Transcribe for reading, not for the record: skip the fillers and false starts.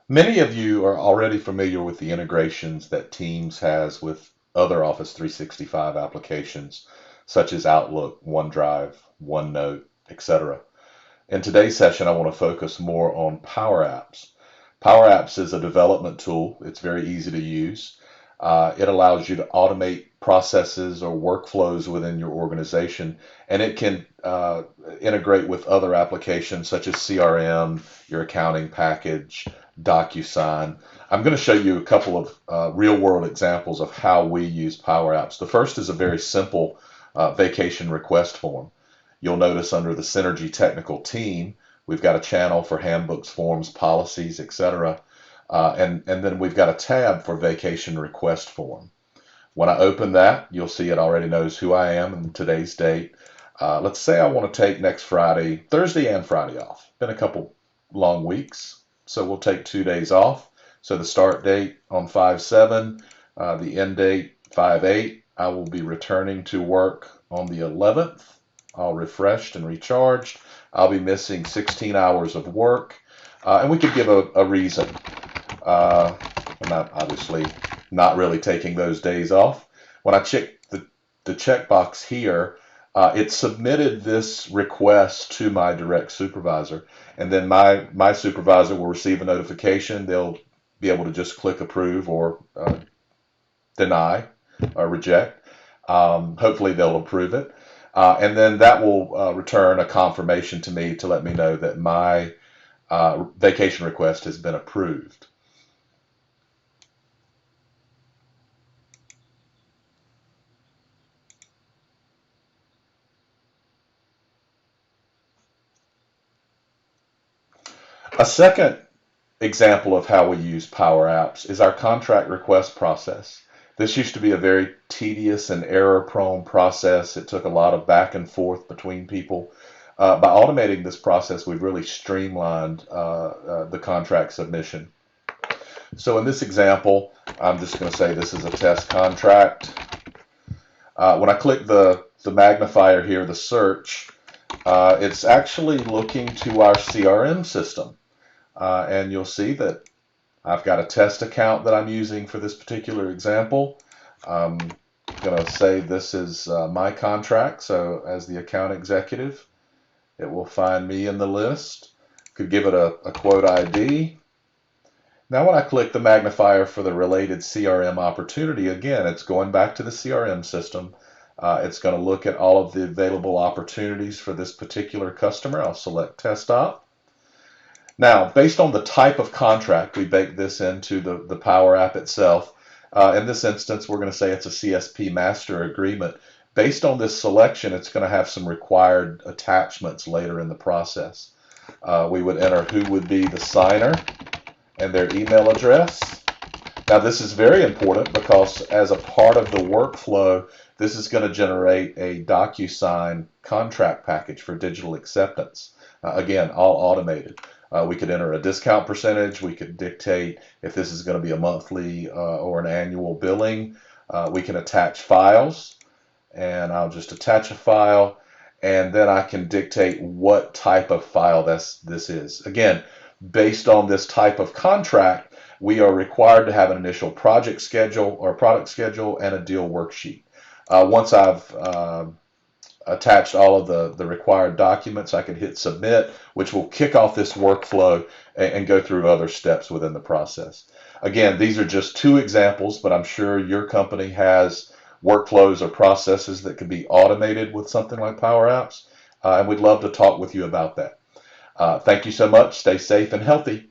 Many of you are already familiar with the integrations that Teams has with other Office 365 applications, such as Outlook, OneDrive, OneNote, etc. In today's session, I want to focus more on PowerApps. PowerApps is a development tool. It's very easy to use. It allows you to automate processes or workflows within your organization, and it can integrate with other applications such as CRM, your accounting package, DocuSign. I'm going to show you a couple of real-world examples of how we use PowerApps. The first is a very simple vacation request form. You'll notice under the Synergy Technical Team, we've got a channel for handbooks, forms, policies, etc. And then we've got a tab for vacation request form. When I open that, you'll see it already knows who I am and today's date. Let's say I want to take next Friday, Thursday and Friday off. Been a couple long weeks, so we'll take 2 days off. So the start date on 5/7, the end date 5/8. I will be returning to work on the 11th. All refreshed and recharged. I'll be missing 16 hours of work, and we could give a reason. I'm not obviously not really taking those days off. When I check the checkbox here, it submitted this request to my direct supervisor, and then my supervisor will receive a notification. They'll be able to just click approve or deny or reject. Hopefully they'll approve it. And then that will return a confirmation to me to let me know that my vacation request has been approved. A second example of how we use Power Apps is our contract request process. This used to be a very tedious and error-prone process. It took a lot of back and forth between people. By automating this process, we've really streamlined the contract submission. So in this example, I'm just going to say this is a test contract. When I click the magnifier here, the search, it's actually looking to our CRM system. And you'll see that I've got a test account that I'm using for this particular example. I'm going to say this is my contract. So as the account executive, it will find me in the list. Could give it a quote ID. Now when I click the magnifier for the related CRM opportunity, again, it's going back to the CRM system. It's going to look at all of the available opportunities for this particular customer. I'll select test op. Now, based on the type of contract, we bake this into the Power App itself. In this instance, we're going to say it's a CSP master agreement. Based on this selection, it's going to have some required attachments later in the process. We would enter who would be the signer and their email address. Now, this is very important because as a part of the workflow, this is going to generate a DocuSign contract package for digital acceptance. Again, all automated. We could enter a discount percentage. We could dictate if this is going to be a monthly or an annual billing. We can attach files, and I'll just attach a file, and then I can dictate what type of file this is. Again, based on this type of contract, we are required to have an initial project schedule or product schedule and a deal worksheet. Once I've attached all of the required documents, I can hit submit, which will kick off this workflow and go through other steps within the process. Again, these are just two examples, but I'm sure your company has workflows or processes that can be automated with something like Power Apps, and we'd love to talk with you about that. Thank you so much. Stay safe and healthy.